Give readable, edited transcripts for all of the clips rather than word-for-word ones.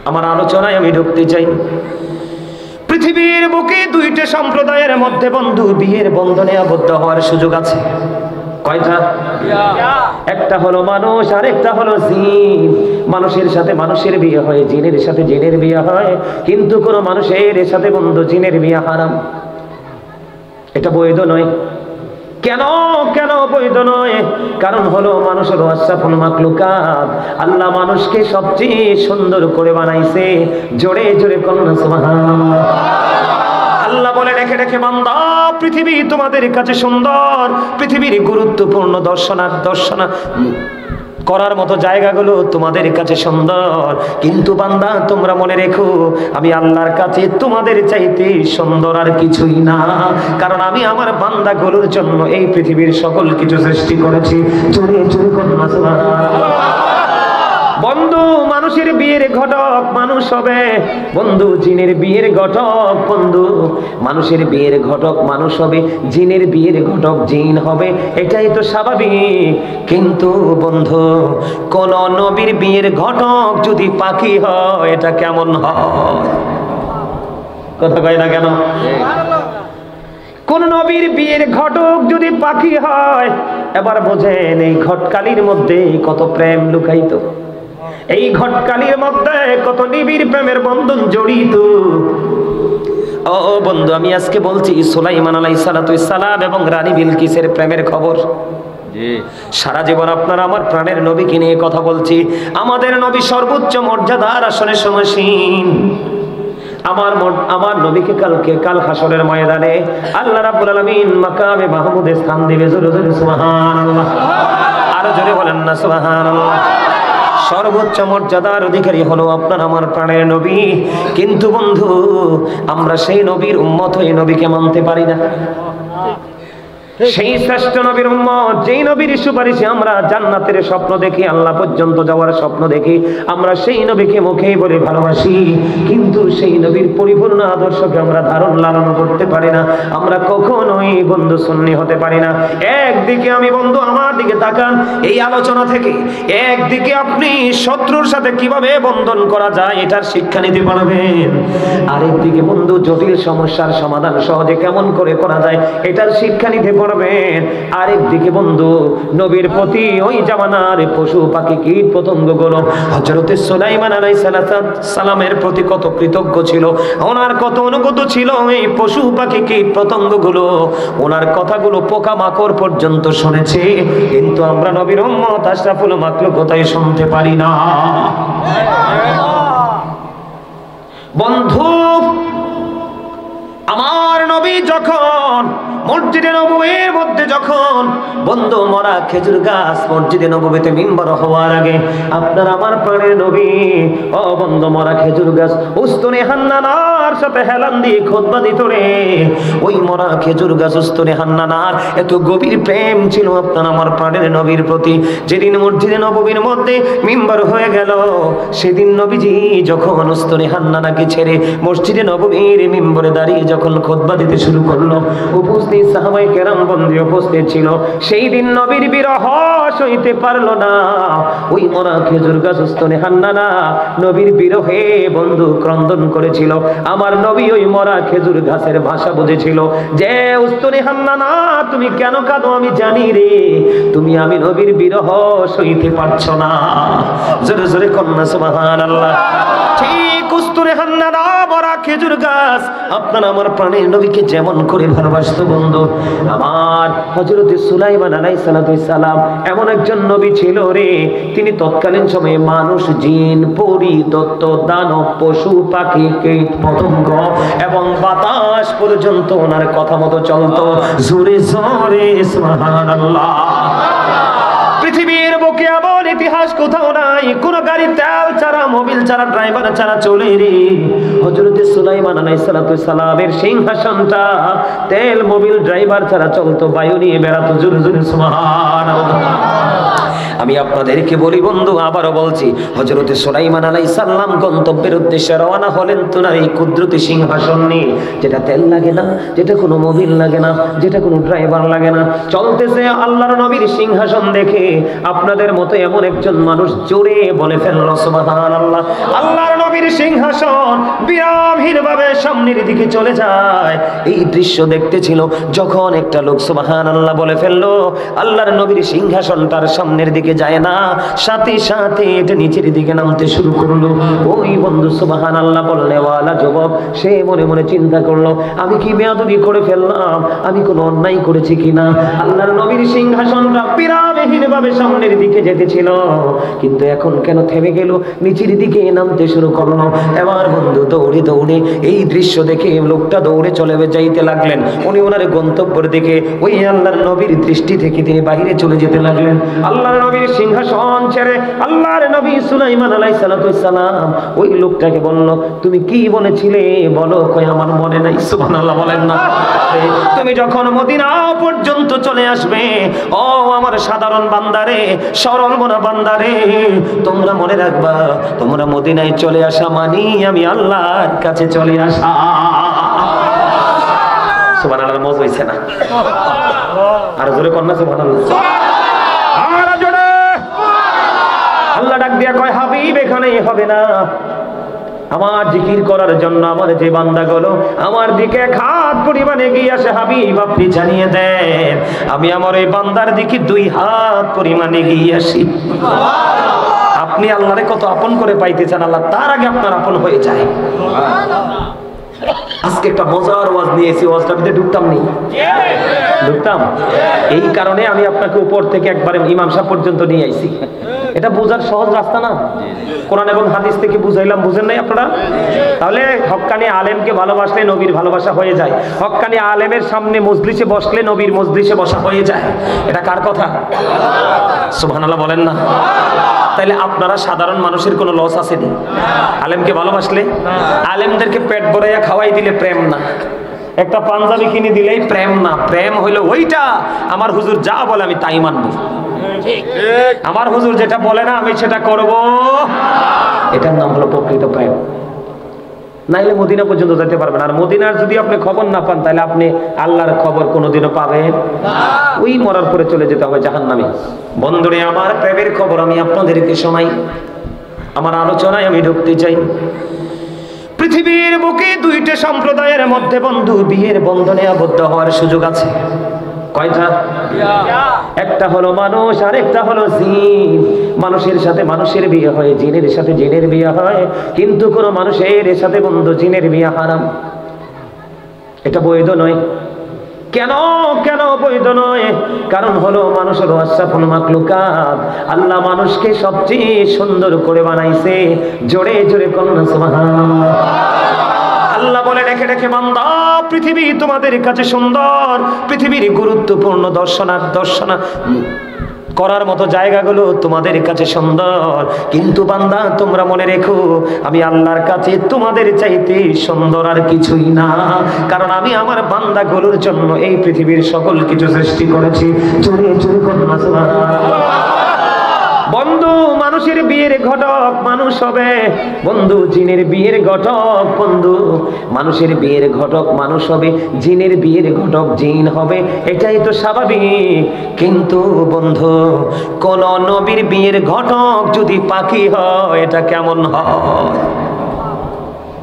আমার আলোচনায় আমি ঢুকতে চাই। পৃথিবীর বুকে দুইটা সম্প্রদায়ের মধ্যে বন্ধু বিয়ের বন্ধনে আবদ্ধ হওয়ার সুযোগ আছে। কয়টা? একটা হলো মানুষ আর একটা হলো জিন। মানুষের সাথে মানুষের বিয়ে হয়, জিনের সাথে জিনের বিয়ে হয়, কিন্তু কোন মানুষের সাথে বন্ধু জিনের বিয়ে হারাম। এটা বৈধ নয়। কেন কেন বৈধ নয়? কারণ হলো মানুষ হলো আশরাফুল মাখলুকাত। আল্লাহ মানুষকে সবচেয়ে সুন্দর করে বানাইছে। জোরে জোরে কন্যা সুবহানাল্লাহ। আল্লাহ বলে রেখে রেখে বান্দা, পৃথিবী তোমাদের কাছে সুন্দর, পৃথিবীর গুরুত্বপূর্ণ দর্শন করার মতো জায়গাগুলো তোমাদের কাছে সুন্দর, কিন্তু বান্দা তোমরা মনে রেখো আমি আল্লাহর কাছে তোমাদের চাইতে সুন্দর আর কিছুই না। কারণ আমি আমার বান্দাগুলোর জন্য এই পৃথিবীর সকল কিছু সৃষ্টি করেছি। জোরে জোরে কন্যা সুবহানাল্লাহ। বন্ধু মানুষের বিয়ের ঘটক মানুষ হবে, বন্ধু জিনের বিয়ের ঘটক বন্ধু মানুষের বিয়ের ঘটক মানুষ হবে, জিনের বিয়ের ঘটক জিন হবে, এটাই তো স্বাভাবিক। কিন্তু বন্ধু কোন নবীর বিয়ের ঘটক যদি পাখি হয় এটা কেমন হয়? কথা কয় না কেন? কোন নবীর বিয়ের ঘটক যদি পাখি হয়, এবার বোঝেন এই ঘটকালির মধ্যে কত প্রেম লুকায়িত, এই ঘটকালির মধ্যে কত নিবিড় প্রেমের বন্ধন জড়িত। ও বন্ধু, আমি আজকে বলছি সুলাইমান আলাইহিস সালাম এবং রানী বিলকিসের প্রেমের খবর। সারা জীবন আপনারা আমার প্রাণের নবীকে নিয়ে কথা বলছি। আমাদের নবী সর্বোচ্চ মর্যাদার আসনে সমাসীন। আমার নবীকে কাল হাসরের ময়দানে আল্লাহ রাব্বুল আলামিন মাকামে মাহমুদে স্থান দিবে। জোরে জোরে সুবহানাল্লাহ। আরো জোরে বলেন না সুবহানাল্লাহ। সর্বোচ্চ মর্যাদার অধিকারী হলো আপনার আমার প্রাণের নবী, কিন্তু বন্ধু আমরা সেই নবীর উম্মত হয়ে নবীকে মানতে পারি না। সেই শ্রেষ্ঠ নবীর উম্মত, যেই নবীর সুপারিশে আমরা জান্নাতের স্বপ্ন দেখি, আল্লাহ পর্যন্ত যাওয়ার স্বপ্ন দেখি, আমরা সেই নবীকে মুখেই বলে ভালোবাসি, কিন্তু সেই নবীর পরিপূর্ণ আদর্শকে আমরা ধারণ লালন করতে পারি না। আমরা কখনোই বন্ধু সুন্নি হতে পারি না। একদিকে আমি বন্ধু আমার দিকে তাকান, এই আলোচনা থেকে একদিকে আপনি শত্রুর সাথে কিভাবে বন্ধন করা যায় এটার শিক্ষা নিতে পারবেন, আরেকদিকে বন্ধু জটিল সমস্যার সমাধান সহজে কেমন করে করা যায় এটার শিক্ষা নিতে পারবেন। আরেকদিকে বন্ধু নবীর প্রতি ওই জামানার পশু পাখি কীট পতঙ্গগুলো হযরত সুলাইমান আলাইহিস সালামের প্রতি কত কৃতজ্ঞ ছিল, ওনার কত অনুগত ছিল। এই পশু পাখি কীট পতঙ্গগুলো ওনার কথাগুলো পোকামাকড় পর্যন্ত শুনেছে, কিন্তু আমরা নবীর উম্মত আশরাফুল মাখলুক কোথায় শুনতে পারি না। বন্ধু আমার নবী যখন মসজিদে নববীর মধ্যে যখন বন্ধু মরা খেজুর গাছ মসজিদে নববীতে মিম্বার হওয়ার আগে আপনার আমার প্রাণের নবী ও বন্ধু মরা খেজুর গাছ উস্তুনে হান্নানার সাথে হেলান দিয়ে খুতবা দিত রে। ওই মরা খেজুর গাছ উস্তুনে হান্নানার এত গভীর প্রেম ছিল আপনার আমার প্রাণের নবীর প্রতি। যেদিন মসজিদে নববীর মধ্যে মিম্বার হয়ে গেল, সেদিন নবীজি যখন উস্তুনে হান্নানাকে ছেড়ে মসজিদে নববীর মিম্বরে দাঁড়িয়ে যখন খুতবা দিতে শুরু করলো, উপস্থিত সাহাবায়ে কেরাম বন্ধু উপস্থিত ছিল। সেই দিন নবীর বিরহ সইতে পারলো না। ওই মরা খেজুর গাছ উস্তুনে হান্নানা নবীর বিরহে বন্ধু ক্রন্দন করেছিল। আমার নবী ওই মরা খেজুর গাছের ভাষা বুঝেছিল যে উস্তুনে হান্নানা তুমি কেন কাঁদো আমি জানি রে, তুমি আমি নবীর বিরহ সইতে পারছো না। জোরে জোরে কন্যা সুবহানাল্লাহ। ঠিক উস্তুনে হান্নানা মরা খেজুর গাছ আপনার আমার প্রাণের নবীকে যেমন করে ভালোবাসতো বন্ধু, আমার হযরত সুলাইমান আলাইহিস সালাম এমন একজন নবী ছিল রে, তিনি তৎকালীন সময়ে মানুষ জিন পরী দত্ত দানব পশু পাখি কীট পতঙ্গ এবং বাতাস পর্যন্ত ওনার কথা মতো চলতো। জোরে জোরে সুবহানাল্লাহ। পৃথিবীর বুকে এমন ইতিহাস কোথাও নাই, কোন গাড়ি তেল ছাড়া মোবিল ছাড়া ড্রাইভার ছাড়া চলে রে। হযরত সুলাইমান আলাইহিস সালামের সিংহাসনটা তেল মোবিল ড্রাইভার ছাড়া চলতো, বায়ু নিয়ে বেড়াতো। জোরে জোরে সুবহানাল্লাহ। আমি আপনাদেরকে বলি বন্ধু, আবারও বলছি, হযরত সুলাইমান আলাইহিস সালাম গন্তব্যের উদ্দেশ্যে রওনা হলেন তোনার এই কুদরতি সিংহাসন নিয়ে, যেটা তেল লাগে না, যেটা কোনো মোবিল লাগে না, যেটা কোনো ড্রাইভার লাগে না, চলতেছে আল্লাহর নবীর সিংহাসন দেখে আপনাদের মতো এমন একজন মানুষ জোরে বলে ফেলল সুবহানাল্লাহ। আল্লাহর নবী নবীর সিংহাসন বিরামহীন ভাবে সামনের দিকে চলে যায়। এই দৃশ্য দেখতেছিল যখন একটা লোক সুবহানাল্লাহ বলে ফেললো, আল্লাহর নবীর সিংহাসনটার সামনের দিকে যায় না, সাথে সাথে এটা নিচের দিকে নামতে শুরু করলো। ওই বন্ধু সুবহানাল্লাহ বলনেওয়ালা যুবক সে মনে মনে চিন্তা করলো, আমি কি বেয়াদবি করে ফেললাম, আমি কোনো অন্যায় করেছি কিনা। আল্লাহর নবীর সিংহাসনটা বিরামহীন ভাবে সামনের দিকে যেতেছিল, কিন্তু এখন কেন থেমে গেল, নিচের দিকে নামতে শুরু করলো। এবার বন্ধু দৌড়ে দৌড়ে এই দৃশ্য দেখে লোকটা দৌড়ে চলে যাইতে লাগলেন। উনি ওনার গন্তব্যের দিকে ওই আল্লাহর নবীর দৃষ্টি থেকে তিনি বাইরে চলে যেতে লাগলেন। আল্লাহর নবীর সিংহাসন ছেড়ে আল্লাহর নবী সুলাইমান আলাইহিস সালাম ওই লোকটাকে বলল, তুমি কি বলেছিলে বলো। কই আমার মনে নাই। সুবহানাল্লাহ বলেন না। তুমি যখন মদিনা পর্যন্ত চলে আসবে, ও আমার সাধারণ বান্দারে, সরল মনা বান্দারে, তোমরা মনে রাখবা, তোমরা মদিনায় চলে আসা মানি আমি আল্লাহর কাছে চলে আসা। সুবহানাল্লাহ মজা হইছে না? আর জোরে কর না সুবহানাল্লাহ। আর জোরে। আল্লাহ ডাক দিয়া কয়, হাবিব এখানে হবে না। আমার জিকির করার জন্য আমার যে বান্দাগুলো আমার দিকে হাত পরিমাণ এগিয়ে আসে, হাবিব আপনি জানিয়ে দেন আমি আমার এই বান্দার দিকে 2 হাত পরিমাণ এগিয়ে আসি। আপনি আল্লাহরে কত আপন করে পাইতে চান, আল্লাহ তার আগে আপনার আপন হয়ে যায়। আজকে একটা মজার ওয়াজ নিয়েছি, ওয়াজটা ভিতরে ঢুকতাম। এই কারণে আমি আপনাকে উপর থেকে একবারে ইমাম সাহেব পর্যন্ত নিয়ে আইছি। এটা বোঝার সহজ রাস্তা না? কোরআন এবং হাদিস থেকে বুঝাইলাম, বুঝেন নাই আপনারা? তাহলে হক্কানি আলেমকে ভালোবাসলে নবীর ভালোবাসা হয়ে যায়। হক্কানি আলেমের সামনে মজলিসে বসলে নবীর মজলিসে বসা হয়ে যায়। এটা কার কথা? সুবহানাল্লাহ বলেন না। তাইলে আপনারা সাধারণ মানুষের কোনো লস আছে না আলেমকে ভালোবাসলে? আলেমদেরকে পেট ভরাইয়া খাওয়াই দিলে প্রেম না, একটা পাঞ্জাবি কিনে দিলেই প্রেম না। প্রেম হইলো ওইটা, আমার হুজুর যা বলে আমি তাই মানবো, আমার হুজুর যেটা বলে না আমি সেটা করব, এটার নাম হলো প্রকৃত প্রেম। নাইলে মদিনা পর্যন্ত যেতে পারবেন। আর মদিনার যদি আপনি খবর না পান, তাহলে আপনি আল্লাহর খবর কোনোদিনও পাবেন না। ওই মরার পরে চলে যেতে হবে জাহান্নামে। বন্ধুরে আমার প্রেমের খবর আমি আপনাদেরকে শোনাই, আমার আলোচনায় আমি ঢুকতে চাই। পৃথিবীর বুকে 2টা সম্প্রদায়ের মধ্যে বন্ধু বিয়ের বন্ধনে আবদ্ধ হওয়ার সুযোগ আছে। কয়টা? একটা হলো মানুষ আর একটা হলো জিন। মানুষের সাথে মানুষের বিয়ে হয়, জিনের সাথে জিনের বিয়ে হয়, কিন্তু কোন মানুষের সাথে বন্ধু জিনের বিয়ে হারাম। এটা বৈধ নয়। কেন কেন বৈধ নয়? কারণ হলো মানুষ হলো আশরাফুল মাখলুকাত। আল্লাহ মানুষকে সবচেয়ে সুন্দর করে বানাইছে। জোরে জোরে কন্যা সুবহানাল্লাহ। আল্লাহ বলে, রেখে রেখে বান্দা পৃথিবী তোমাদের কাছে সুন্দর, পৃথিবীর গুরুত্বপূর্ণ দর্শন করার মতো জায়গাগুলো তোমাদের কাছে সুন্দর, কিন্তু বান্দা তোমরা মনে রেখো আমি আল্লাহর কাছে তোমাদের চাইতে সুন্দর আর কিছুই না। কারণ আমি আমার বান্দাগুলোর জন্য এই পৃথিবীর সকল কিছু সৃষ্টি করেছি। জোরে জোরে কন্যা সুবহানাল্লাহ। বন্ধু মানুষের বিয়ের ঘটক মানুষ হবে, বন্ধু জিনের বিয়ের ঘটক বন্ধু মানুষের বিয়ের ঘটক মানুষ হবে, জিনের বিয়ের ঘটক জিন হবে, এটাই তো স্বাভাবিক। কিন্তু বন্ধু কোন নবীর বিয়ের ঘটক যদি পাখি হয় এটা কেমন হয়?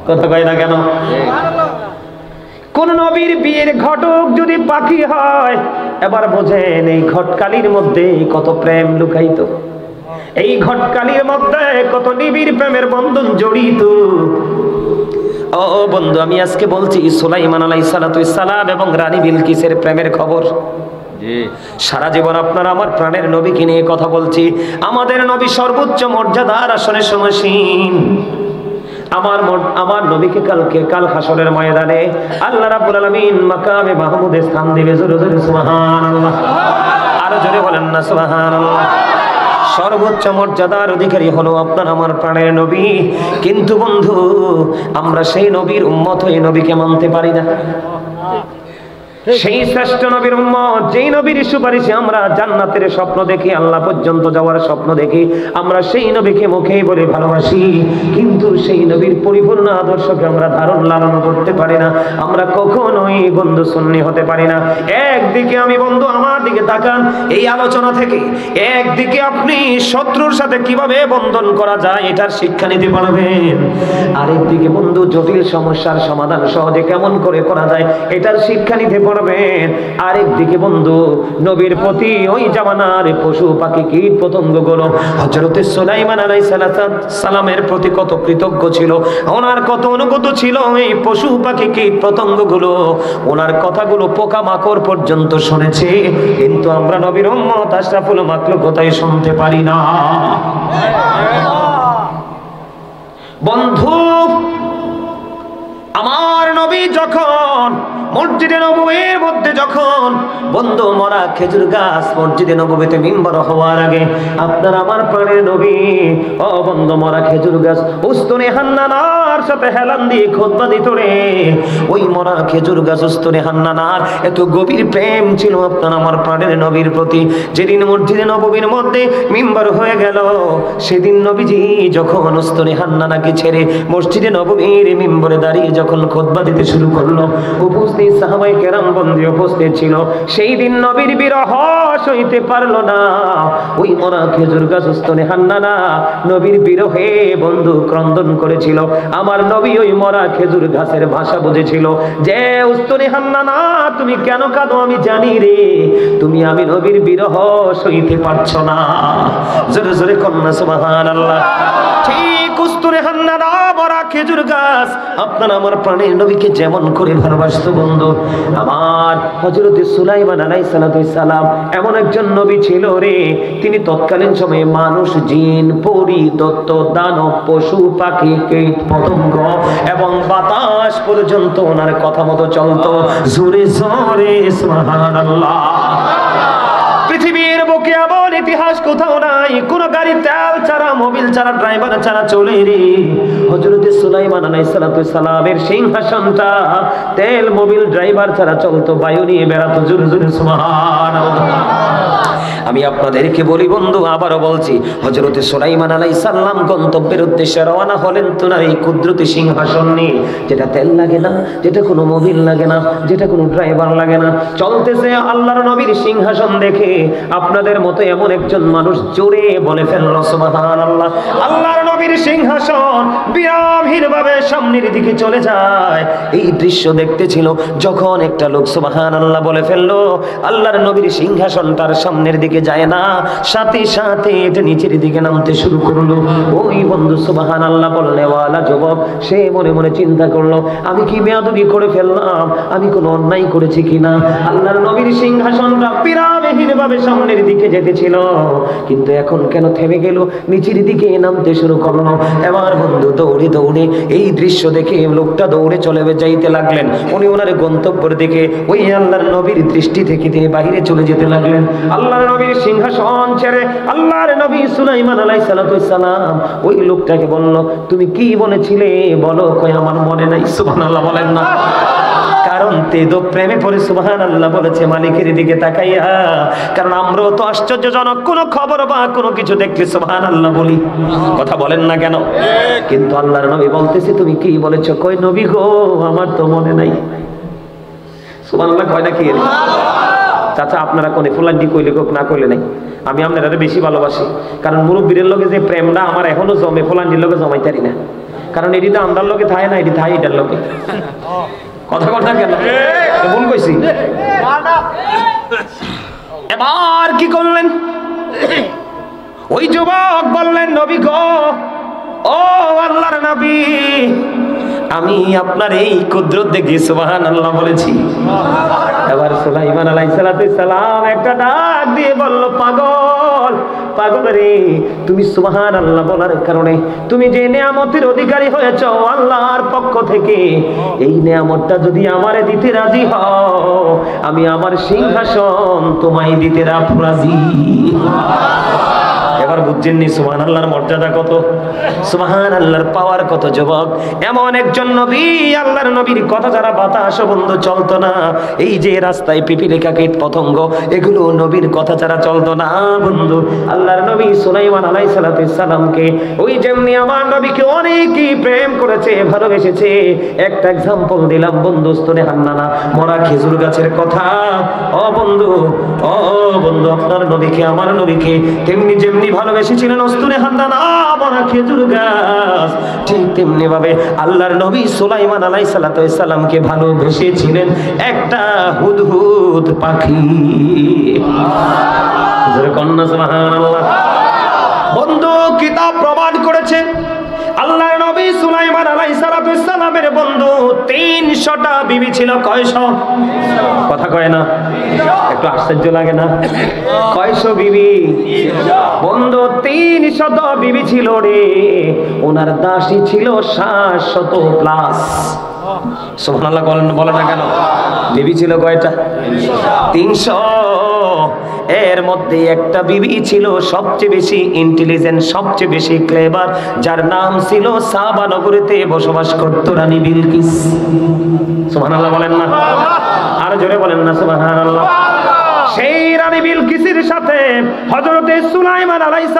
কথা কয় না কেন? কোন নবীর বিয়ের ঘটক যদি পাখি হয়, এবার বোঝেন এই ঘটকালির মধ্যে কত প্রেম লুকায়িত, এই ঘটকালির মধ্যে কত নিবিড় প্রেমের বন্ধন জড়িত। ও বন্ধু আমি আজকে বলছি সুলাইমান আলাইহিস সালাম এবং রানী বিলকিসের প্রেমের খবর। সারা জীবন আপনারা আমার প্রাণের নবীকে নিয়ে কথা বলছি। আমাদের নবী সর্বোচ্চ মর্যাদার আসনে সমাসীন। আমার নবীকে কাল হাসরের ময়দানে আল্লাহ রাব্বুল আলামিন মাকামে মাহমুদে স্থান দিবে। জোরে জোরে সুবহানাল্লাহ। আর জোরে বলেন না সুবহানাল্লাহ। সর্বোচ্চ মর্যাদার অধিকারী হলো আপনার আমার প্রাণের নবী, কিন্তু বন্ধু আমরা সেই নবীর উম্মত হয়ে নবীকে মানতে পারি না। সেই শ্রেষ্ঠ নবীর উম্মত, যেই নবীর সুপারিশে আমরা জান্নাতের স্বপ্ন দেখি, আল্লাহ পর্যন্ত যাওয়ার স্বপ্ন দেখি, আমরা সেই নবীকে মুখেই বলে ভালোবাসি, কিন্তু সেই সেই নবীর পরিপূর্ণ আদর্শকে আমরা ধারণ লালন করতে পারি না, আমরা কখনোই বন্ধু সুন্নি হতে পারি না। একদিকে আমি বন্ধু আমার দিকে তাকান, এই আলোচনা থেকে একদিকে আপনি শত্রুর সাথে কিভাবে বন্ধন করা যায় এটার শিক্ষা নিতে পারবেন, আরেকদিকে বন্ধু জটিল সমস্যার সমাধান সহজে কেমন করে করা যায় এটার শিক্ষা নিতে পারবেন। আরেকদিকে বন্ধু নবীর প্রতি ওই জামানার পশু পাখি কীট পতঙ্গগুলো হযরত সুলাইমান আলাইহিস সালামের প্রতি কত কৃতজ্ঞ ছিল, ওনার কত অনুগত ছিল। এই পশু পাখি কীট পতঙ্গগুলো ওনার কথাগুলো পোকামাকড় পর্যন্ত শুনেছে, কিন্তু আমরা নবীর উম্মত আশরাফুল মাখলুক কোথায় শুনতে পারি না। বন্ধু আমার নবী যখন মসজিদে নববীর মধ্যে যখন বন্ধু মরা খেজুর গাছ মসজিদে নববীতে মিম্বার হওয়ার আগে আপনার আমার প্রাণের নবী ও বন্ধু মরা খেজুর গাছ উস্তুনে হান্নানার সাথে হেলান দিয়ে খুতবা দিত রে। ওই মরা খেজুর গাছ উস্তুনে হান্নানার এত গভীর প্রেম ছিল আপনার আমার প্রাণের নবীর প্রতি। যেদিন মসজিদে নববীর মধ্যে মিম্বার হয়ে গেল সেদিন নবীজি যখন উস্তুনে হান্নানাকে ছেড়ে মসজিদে নববীর মিম্বরে দাঁড়িয়ে যখন খুতবা দিতে শুরু করলো, উপস্থিত সাহাবায়ে কেরাম বন্ধু উপস্থিত ছিল। সেই দিন নবীর বিরহ সইতে পারলো না, ওই মরা খেজুর গাছ উস্তুনে হান্নানা নবীর বিরহে বন্ধু ক্রন্দন করেছিল। আমার নবী ওই মরা খেজুর গাছের ভাষা বুঝেছিল যে উস্তুনে হান্নানা তুমি কেন কাঁদো আমি জানি রে, তুমি আমি নবীর বিরহ সইতে পারছো না। জোরে জোরে কন্যা সুবহানাল্লাহ। ঠিক উস্তুনে হান্নানা মরা খেজুর গাছ আপনার আমার প্রাণের নবীকে যেমন করে ভালোবাসতো বন্ধু, আমার হযরত সুলাইমান আলাইহিস সালাম এমন একজন নবী ছিল রে, তিনি তৎকালীন সময়ে মানুষ জিন পরী দত্ত দানব পশু পাখি কীট পতঙ্গ এবং বাতাস পর্যন্ত ওনার কথা মতো চলতো। জোরে জোরে সুবহানাল্লাহ। পৃথিবীর বুকে এমন ইতিহাস কোথাও নাই, কোন গাড়ি তেল ছাড়া মোবিল ছাড়া ড্রাইভার ছাড়া চলে রে। হযরত সুলাইমান আলাইহিস সালামের সিংহাসনটা তেল মোবিল ড্রাইভার ছাড়া চলতো, বায়ু নিয়ে বেড়াতো। জোরে জোরে সুবহানাল্লাহ। আমি আপনাদেরকে বলি বন্ধু, আবারও বলছি, হযরত সুলাইমান আলাইহিস সালাম গন্তব্যের উদ্দেশ্যে রওনা হলেন তোনার এই কুদরতি সিংহাসন নিয়ে, যেটা তেল লাগে না, যেটা কোনো মোবিল লাগে না, যেটা কোনো ড্রাইভার লাগে না, চলতেছে আল্লাহর নবীর সিংহাসন দেখে আপনাদের মতো এমন একজন মানুষ জোরে বলে ফেলল সুবহানাল্লাহ। আল্লাহর নবীর সিংহাসন বিরামহীন ভাবে সামনের দিকে চলে যায়। এই দৃশ্য দেখতেছিল যখন একটা লোক সুবহানাল্লাহ বলে ফেললো, আল্লাহর নবীর সিংহাসনটার সামনের দিকে যায় না, সাথে সাথে এটা নিচের দিকে নামতে শুরু করলো। ওই বন্ধু সুবহানাল্লাহ বলনেওয়ালা যুবক সে মনে মনে চিন্তা করলো, আমি কি বেয়াদবি করে ফেললাম, আমি কোনো অন্যায় করেছি কিনা। আল্লাহর নবীর সিংহাসনটা বিরামহীন ভাবে সামনের দিকে যেতেছিল, কিন্তু এখন কেন থেমে গেল, নিচের দিকে নামতে শুরু করলো। এবার বন্ধু দৌড়ে দৌড়ে এই দৃশ্য দেখে লোকটা দৌড়ে চলে যাইতে লাগলেন। উনি ওনার গন্তব্যের দিকে ওই আল্লাহর নবীর দৃষ্টি থেকে তিনি বাইরে চলে যেতে লাগলেন। আল্লাহর নবীর সিংহাসন ছেড়ে আল্লাহর নবী সুলাইমান আলাইহিস সালাম ওই লোকটাকে বলল, তুমি কি বলেছিলে বলো। কই আমার মনে নাই। সুবহানাল্লাহ বলেন না, কারণ তেদো প্রেমে পড়ে সুবহানাল্লাহ বলেছে মালিকের দিকে তাকাইয়া। কারণ আমরাও তো আশ্চর্যজনক কোনো খবর বা কোনো কিছু দেখলে সুবহানাল্লাহ বলি, কথা বলেন না কেন? কিন্তু আল্লাহর নবী বলতেছে তুমি কি বলেছো। কই নবী গো আমার তো মনে নাই। সুবহানাল্লাহ কয় না কি? চাচা আপনারা কোনে ফুলান্ডি কইলে কোক না কইলে নাই, আমি আপনারা বেশি ভালোবাসি। কারণ মুরব্বীর লগে যে প্রেমটা আমার এখনো জমে ফুলান্ডির লগে জমাইতারি না, কারণ এটি তো আমরার লগে থাকে না, এটি থাকে এটার লগে। কথা কথা কেন ভুল কইছি? এবার কি করলেন ওই যুবক? বললেন নবী গো, ও আল্লাহর নবী, আমি আপনার এই কুদরত দেখি সুবহানাল্লাহ বলেছি। এবার সুলাইমান আলাইহিস সালাম একটা ডাক দিয়ে বলল, পাগল পাগল রে, তুমি সুবহানাল্লাহ বলার কারণে তুমি যে নিয়ামতের অধিকারী হয়েছো আল্লাহর পক্ষ থেকে, এই নিয়ামতটা যদি আমারে দিতে রাজি হও, আমি আমার সিংহাসন তোমায় দিতে রাজি। আবার বুঝছেননি সুবহানাল্লাহর মর্যাদা কত, সুবহানাল্লাহর পাওয়ার কত যুবক। এমন একজন নবী, আল্লাহর নবীর কথা যারা বাতাস বন্ধু চলতো না, এই যে রাস্তায় পিপিলিকা কীট পতঙ্গ এগুলো নবীর কথা যারা চলতো না বন্ধু। আল্লাহর নবী সুলাইমান আলাইহিস সালামকে ওই যেমনি আমার নবীকে অনেকেই প্রেম করেছে, ভালোবেসেছে। একটা এক্সাম্পল দিলাম বন্ধু, স্তনে হান্নানা মরা খেজুর গাছের কথা। ও বন্ধু, ও বন্ধু, আপনার নবীকে আমার নবীকে তেমনি যেমনি ভালোবেসেছিলেন স্তনে হান্নানা মরা খেজুর গাছ, ঠিক তেমনি ভাবে আল্লাহর নবী সুলাইমান আলাইহিস সালামকে ভালোবেসেছিলেন একটা হুদহুদ পাখি। কন্যা সুবহানাল্লাহ। বন্ধু কিতাব প্রমাণ করেছে আল্লাহর নবী সুলাইমান আলাইহিস সালামের বন্ধু 300টা বিবি ছিল। কয়শো? কথা কয় না, একটু আশ্চর্য লাগে না? কয়শো বিবি বন্ধু? 300 বিবি ছিল রে। ওনার দাসী ছিল 700 প্লাস। সুবহানাল্লাহ বলে না কেন? বিবি ছিল কয়টা? 300। এর মধ্যে একটা বিবি ছিল সবচেয়ে বেশি ইন্টেলিজেন্ট, সবচেয়ে বেশি ক্লেভার, যার নাম ছিল সাবা নগরীতে বসবাস করত রানী বিলকিস। সুবহানাল্লাহ বলেন না? আর জোরে বলেন না সুবহানাল্লাহ। সেই রানী বিলকিসের সাথে হযরতে সুলাইমান আলাইহিস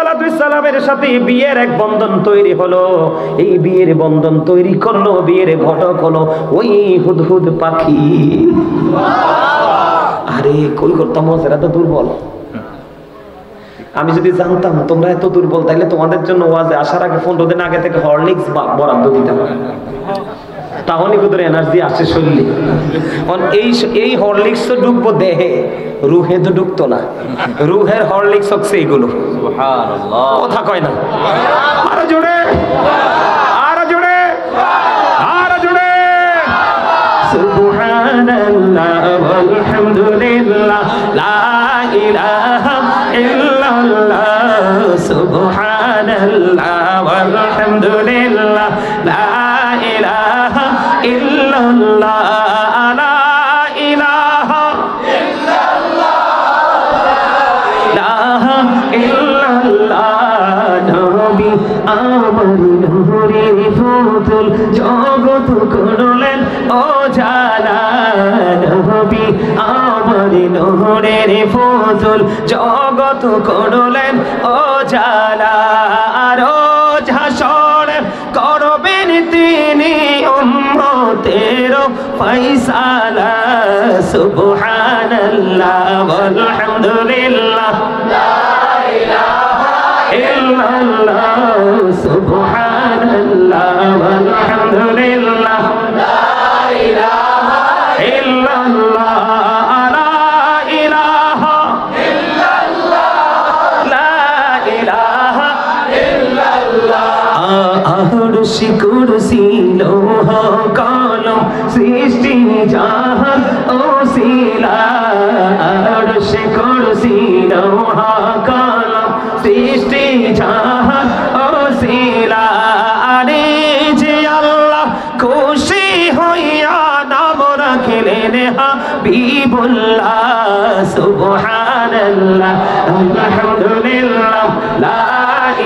সালামের সাথে বিয়ের এক বন্ধন তৈরি হলো। এই বিয়ের বন্ধন তৈরি করলো, বিয়ের ঘটক হলো ওই হুদহুদ পাখি। আরে কই করতাম, এরা তো দুর্বল। আমি যদি জানতাম তোমরা এত দুর্বল, তাইলে তোমাদের জন্য ওয়াজে আসার আগে 15 দিন আগে থেকে হরলিক্স বরাদ্দ দিতাম, তাহলে কত এনার্জি আসছে শরীরে। এই হরলিক্স তো ঢুকবো দেহে, রুহে তো ঢুকতো না। রুহের হরলিক্স হচ্ছে এইগুলো। কথা কয় না? আরো জোরে, আরো জোরে, আরো জোরে। সুবহানাল্লাহ ওয়ালহামদুলিল্লাহ লা ইলাহা ইল্লাল্লাহ। সুবহানাল্লাহ ওয়ালহামদুলিল্লাহ লা ইলাহা ইল্লাল্লাহ। লা ইলাহা ইল্লাল্লাহ ইল্লাল্লাহ। নবী আমার নূরের ফুতুল, জগৎ করলেন ও জালা। নবী আমার নূরের ফুতুল, জগৎ করলেন ও জালা। রোজ হাসরে করবেন তিনি উম্মতের ফয়সালা। সুবহানাল্লাহ ওয়ালহামদুলিল্লাহ লা ইলাহা ইল্লাল্লাহ। সুবহানাল্লাহ ওয়ালহামদুলিল্লাহ লা ইলাহা ইল্লাল্লাহ। লা ইলাহা ইল্লাল্লাহ লা ইলাহা ইল্লাল্লাহ। আরশি কুরসি লৌহ কলম সৃষ্টি জাহান ওসিলা। আরশি কুরসি লৌহ কলম সৃষ্টি জাহান ওসিলা। আরে যে আল্লাহ খুশি হইয়া নাম রাখলেন হাবিবুল্লাহ। সুবহানাল্লাহ আলহামদুলিল্লাহ লা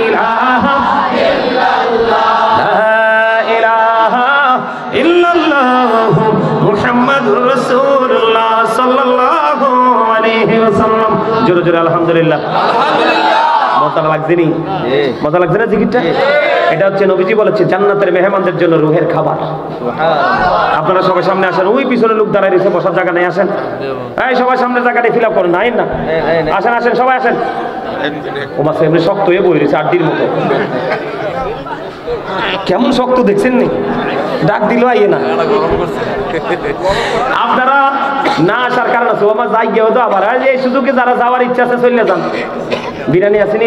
ইলাহা ইল্লাল্লাহ। লা ইলাহা ইল্লাল্লাহ মুহাম্মাদুর রাসূলুল্লাহ সাল্লাল্লাহু আলাইহি ওয়াসাল্লাম। জোরে জোরে আলহামদুলিল্লাহ। মজা লাগছে নি? মজা লাগছে না জিকিরটা? এটা হচ্ছে নবীজি বলেছে জান্নাতের মেহমানদের জন্য রুহের খাবার। আপনারা সবাই সামনে আসেন, ওই পিছনে লোক দাঁড়ায় রয়েছে, বসার জায়গা নেই, আসেন। এই সবাই সামনে জায়গাটা ফিল আপ করেন, নাই না? আসেন আসেন সবাই আসেন। ও মাসে এমনি শক্ত হয়ে বই রয়েছে আড্ডির মতো। কেমন শক্ত দেখছেন নি? ডাক দিল আইয়ে না। আপনারা না আসার কারণ আছে, আমার যাই গিয়েও তো আবার এই সুযোগে যারা যাওয়ার ইচ্ছা আছে চলে যান। বিরিয়ানি আসেনি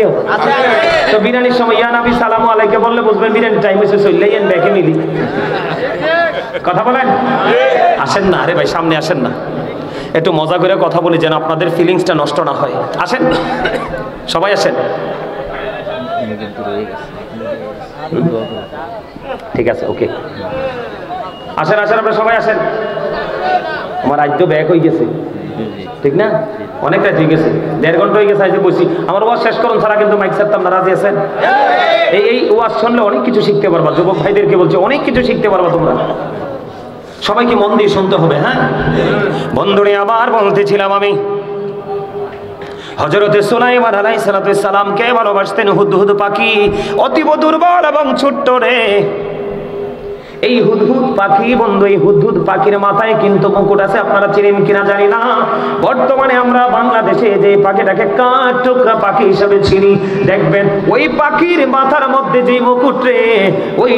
তো বিরিয়ানির সময় ইয়া নবী সালামু আলাইকা বললে বুঝবেন বিরিয়ানি টাইম হয়েছে, চললে এন ব্যাকে মিলি। কথা বলেন, আসেন না? আরে ভাই সামনে আসেন না, একটু মজা করে কথা বলি যেন আপনাদের ফিলিংসটা নষ্ট না হয়। আসেন সবাই আসেন। ঠিক আছে, ওকে, আসেন আসেন, আপনারা সবাই আসেন। আমার রাজ্য ব্যাক হয়ে গেছে। ঠিক না? অনেকটা ঠিক আছে, 1.5 ঘন্টা হয়ে গেছে আজকে বসি। আমার ওয়াজ শেষ করুন ছাড়া কিন্তু মাইক ছাড়তাম না, রাজি আছেন? এই ওয়াজ শুনলে অনেক কিছু শিখতে পারবা। যুবক ভাইদেরকে বলছে অনেক কিছু শিখতে পারবা তোমরা, সবাইকে মন দিয়ে শুনতে হবে। হ্যাঁ বন্ধুরে, আবার বলতেছিলাম আমি, হযরতে সুলাইমান আলাইহিস সালামকে ভালোবাসতেন হুদহুদ পাখি, অতীব দুর্বল এবং ছোট্ট রে। এই হুদহুদ পাখি বন্ধু, এই হুদহুদ পাখির মাথায় কিন্তু মুকুট আছে, আপনারা চিনেন কিনা জানি না। বর্তমানে আমরা বাংলাদেশে যে পাখিটাকে কাঠ টুকরা পাখি হিসাবে চিনি, দেখবেন ওই পাখির মাথার মধ্যে যে মুকুট রে, ওই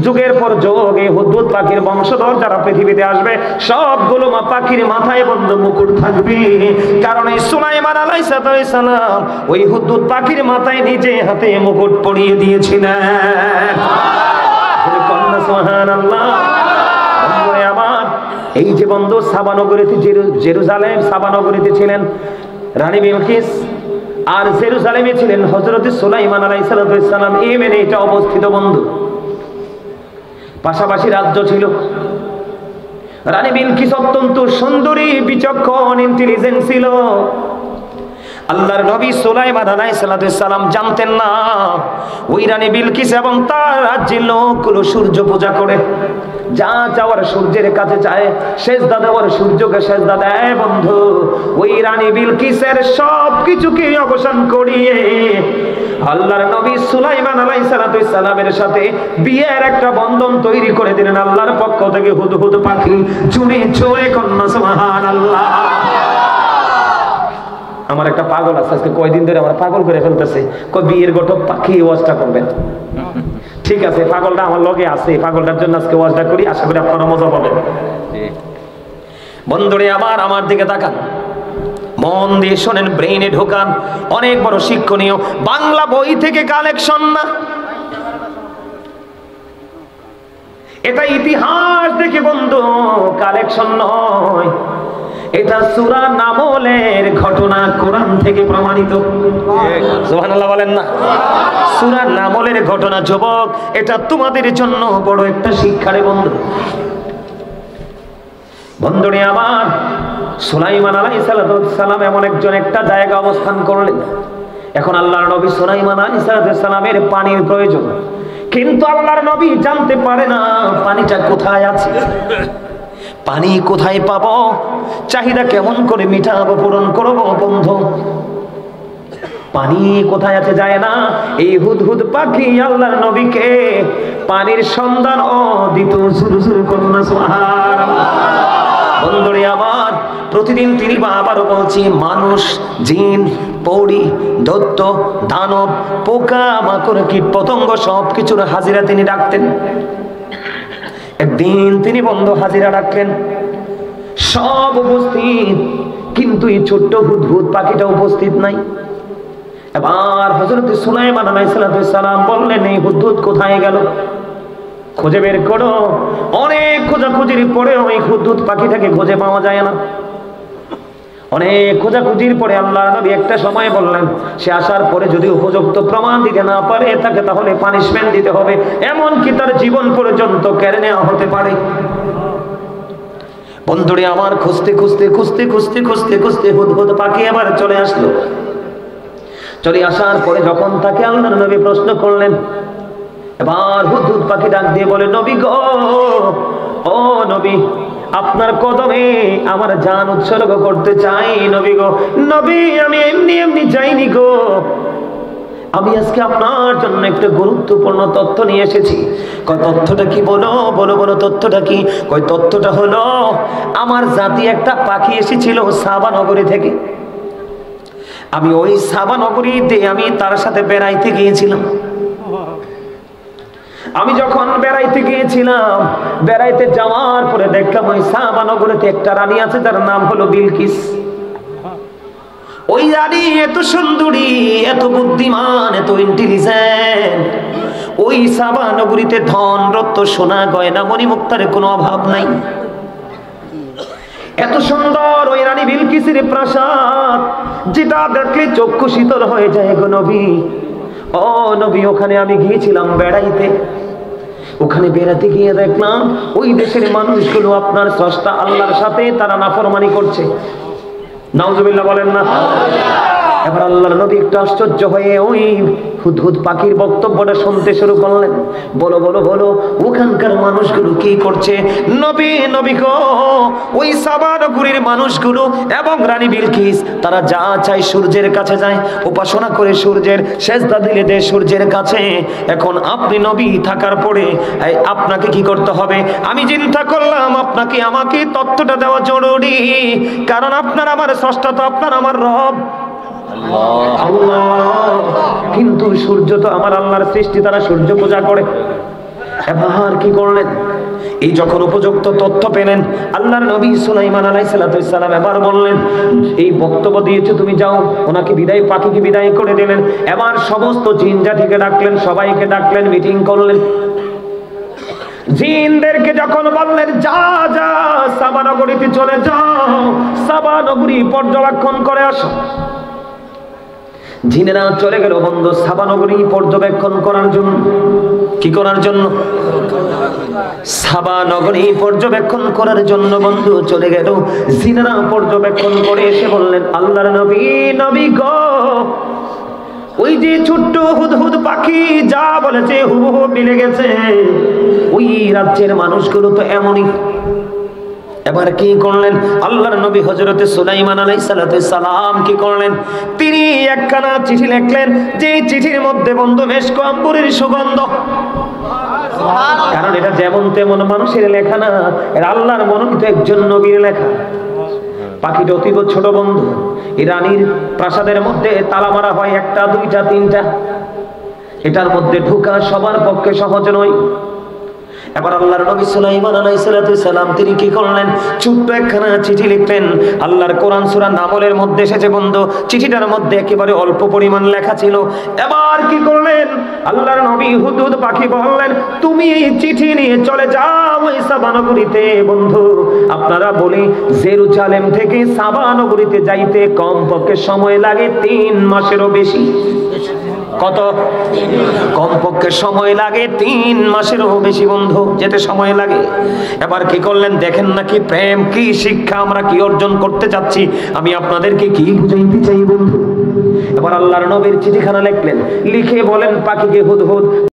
যুগের পর যুগ এই হুদহুদ পাখির বংশধর যারা পৃথিবীতে আসবে সবগুলো পাখির মাথায় বন্ধু মুকুট থাকবে। কারণ এই সুলাইমান আলাইহিস সালাম ওই হুদহুদ পাখির মাথায় নিজে হাতে মুকুট পরিয়ে দিয়েছিলেন। সুবহানাল্লাহ। আমার এই যে বন্ধু সাবা নগরীতে, জেরুজালেম সাবা নগরীতে ছিলেন রানী বিলকিস, আর জেরুজালেমে ছিলেন হযরত সুলাইমান আলাইহিস সালাম। ইয়েমেনে এটা অবস্থিত বন্ধু, পাশাপাশি রাজ্য ছিল। রানী বিলকিস অত্যন্ত সুন্দরী, বিচক্ষণ, ইন্টেলিজেন্ট ছিল। আল্লাহর নবী সুলাইমান আলাইহিস সালাম জানতেন না ওই রানী বিলকিস এবং তার রাজ্যের লোকগুলো সূর্য পূজা করে, যা চাওয়ার সূর্যের কাছে চায়, সেজদা দেওয়ার সূর্যকে সেজদা দেয়। বন্ধু ওই রানী বিলকিসের সব কিছুকে অবসান করিয়ে আল্লাহর নবী সুলাইমান আলাইহিস সালামের সাথে বিয়ের একটা বন্ধন তৈরি করে দিলেন আল্লাহর পক্ষ থেকে। হুদহুদ পাখি চুনে চোয়ে কন্যা, সুবহানাল্লাহ। আমার একটা পাগল আছে, আজকে কয়দিন ধরে আমার পাগল করে ফেলতেছে, কই বিয়ের ঘটক পাখি ওয়াজটা করবেন। ঠিক আছে, পাগলটা আমার লগে আছে, পাগলটার জন্য আজকে ওয়াজটা করি, আশা করি আপনারা মজা পাবেন। বন্ধুরে আমার দিকে তাকান, মন দিয়ে শোনেন, ব্রেইনে ঢোকান, অনেক বড় শিক্ষণীয়। বাংলা বই থেকে কালেকশন না, এটা ইতিহাস দেখে বন্ধু কালেকশন নয়, এটা সূরা নামলের ঘটনা, কোরআন থেকে প্রমাণিত। সুবহানাল্লাহ বলেন না? সূরা নামলের ঘটনা যুবক, এটা তোমাদের জন্য বড় একটা শিক্ষা রে বন্ধু। বন্ধুরে আমার, সুলাইমান আলাইহিস সালাম এমন একজন একটা জায়গা অবস্থান করলেন। এখন আল্লাহর নবী সুলাইমান আলাইহিস সালামের পানির প্রয়োজন, কিন্তু আল্লাহর নবী জানতে পারে না পানিটা কোথায় আছে, পানি কোথায় পাবো, চাহিদা কেমন করে মিটাবো, পূরণ করবো। বন্ধু পানি কোথায় আছে যায় না। এই হুদহুদ পাখি আল্লাহর নবীকে পানির সন্ধান দিত। সুবহানাল্লাহ। বন্ধুরে আমার, প্রতিদিন তিনি আবারও বলছি, মানুষ, জিন, পৌড়ি, দৈত্য, দানব, পোকা মাকড়, কীট পতঙ্গ সবকিছুর হাজিরা তিনি ডাকতেন। একদিন তিনি বন্ধু হাজিরা ডাকলেন, সব উপস্থিত, কিন্তু এই ছোট্ট হুদহুদ পাখিটা উপস্থিত নাই। এবার হযরত সুলাইমান আলাইহিস সালাম বললেন, এই হুদহুদ কোথায় গেল, খুঁজে বের করো। অনেক খোঁজাখুঁজির পরে ওই হুদহুদ পাখিটাকে খুঁজে পাওয়া যায় না। অনেক খোঁজাখুঁজির পরে আল্লাহর নবী একটা সময় বললেন, সে আসার পরে যদি উপযুক্ত প্রমাণ দিতে না পারে তাকে তাহলে পানিশমেন্ট দিতে হবে, এমনকি তার জীবন পর্যন্ত কেড়ে নেওয়া হতে পারে। বন্ধুরে আমার, খুঁজতে খুঁজতে খুঁজতে খুঁজতে খুঁজতে খুঁজতে হুদহুদ পাখি আবার চলে আসলো। চলে আসার পরে যখন তাকে আল্লাহর নবী প্রশ্ন করলেন, এবার হুদহুদ পাখি ডাক দিয়ে বলে, নবী গো, ও নবী, আপনার কদমে আমার জান উৎসর্গ করতে চাই নবী গো। নবী, আমি এমনি এমনি যাইনি গো, আমি আজকে আপনার জন্য একটা গুরুত্বপূর্ণ তথ্য নিয়ে এসেছি। কয় তথ্যটা কি? বলো বলো বলো, তথ্যটা কি? কয় তথ্যটা হলো, আমার জাতি একটা পাখি এসেছিল সাবা নগরী থেকে, আমি ওই সাবা নগরীতে আমি তার সাথে বেড়াইতে গিয়েছিলাম। আমি যখন বেড়াইতে গিয়েছিলাম, বেড়াইতে যাওয়ার পরে দেখলাম ওই সাবা নগরীতে একটা রানী আছে, তার নাম হলো বিলকিস। ওই রানী এত সুন্দরী, এত বুদ্ধিমান, এত ইন্টেলিজেন্ট, ওই সাবা নগরীতে ধন রত্ন সোনা গয়না মণিমুক্তার কোনো অভাব নাই। এত সুন্দর ওই রানী বিলকিসের প্রাসাদ, যেটা দেখলে চক্ষু শীতল হয়ে যায় গো নবী। ও নবী, ওখানে আমি গিয়েছিলাম বেড়াইতে। ওখানে বেড়াতে গিয়ে দেখলাম ওই দেশের মানুষগুলো আপনার স্রষ্টা আল্লাহর সাথে তারা নাফরমানি করছে। নাউজুবিল্লাহ বলেন না। এবার আল্লাহর নবী একটু আশ্চর্য হয়ে ওই হুদহুদ পাখির বক্তব্যটা শুনতে শুরু করলেন। বলো বলো বলো, ওখানকার মানুষগুলো কি করছে? নবী নবী গো, ওই সাবা নগরীর মানুষগুলো এবং রানী বিলকিস তারা যা চায় সূর্যের কাছে যায়, উপাসনা করে সূর্যের সেজদা দিলে দেয় সূর্যের কাছে। এখন আপনি নবী থাকার পরে আপনাকে কি করতে হবে? আমি চিন্তা করলাম আপনাকে আমাকে তত্ত্বটা দেওয়া জরুরি, কারণ আপনার আমার স্রষ্টা তো আপনার আমার রব আল্লাহ, কিন্তু সূর্য তো আমার আল্লাহর সৃষ্টি, তারা সূর্য পূজা করে। এবার কি করলেন? এই যখন উপযুক্ত তথ্য পেলেন, আল্লাহর নবী সুলাইমান আলাইহিস সালাম এবার বললেন, এই বক্তব্য দিয়েছো তুমি, যাও। ওনাকে বিদায়, পাখিকে বিদায় করে দিলেন। এবার সমস্ত জিন জাতিকে ডাকলেন, সবাইকে ডাকলেন, মিটিং করলেন। জিনদেরকে যখন বললেন যা যা সাবা নগরীতে চলে যাও, সাবা নগরী পর্যবেক্ষণ করে আসো। জিনেরা চলে গেল বন্ধু সাবা নগরী পর্যবেক্ষণ করার জন্য। কি করার জন্য? সাবা নগরী পর্যবেক্ষণ করার জন্য বন্ধু চলে গেল। জিনেরা পর্যবেক্ষণ করে এসে বললেন, আল্লাহর নবী, নবী গো, ওই যে ছোট্ট হুদহুদ পাখি যা বলেছে হুবহু মিলে গেছে। ওই রাজ্যের মানুষগুলো তো এমনই। এবার কি করলেন আল্লাহর নবী হযরতে সুলাইমান আলাইহিস সালাম? কি করলেন? তিনি একখানা চিঠি লিখলেন, যে চিঠির মধ্যে বন্ধু মেশক আম্বরের সুগন্ধ। কারণ এটা যেমন তেমন মানুষের লেখা না, এর আল্লাহর মনোনীত একজন নবীর লেখা। পাখিটা অতীব ছোট বন্ধু। এই রানীর প্রাসাদের মধ্যে তালা মারা হয়, একটা দুইটা তিনটা। এটার মধ্যে ঢোকা সবার পক্ষে সহজ নয়। এবার আল্লাহর নবী সুলাইমান আলাইহিস সালাম তিনি কি করলেন? ছোট্ট একখানা চিঠি লিখলেন। আল্লাহর কোরআন সূরা নামলের মধ্যে এসেছে বন্ধু, চিঠিটার মধ্যে একেবারে অল্প পরিমাণ লেখা ছিল। এবার কি করলেন আল্লাহর নবী? হুদহুদ পাখি বললেন, তুমি এই চিঠি নিয়ে চলে যাও ওই সাবা নগরীতে। বন্ধু আপনারা বলি, জেরুজালেম থেকে সাবা নগরীতে যাইতে কমপক্ষে সময় লাগে 3 মাসেরও বেশি। কত? কমপক্ষে সময় লাগে 3 মাসেরও বেশি বন্ধু, যেতে সময় লাগে। এবার কি করলেন দেখেন নাকি প্রেম, কি শিক্ষা আমরা কি অর্জন করতে চাচ্ছি, আমি আপনাদেরকে কি বুঝাইতে চাই বন্ধু। এবার আল্লাহর নবীর চিঠিখানা লিখলেন, লিখে বলেন পাখিকে, হুদহুদ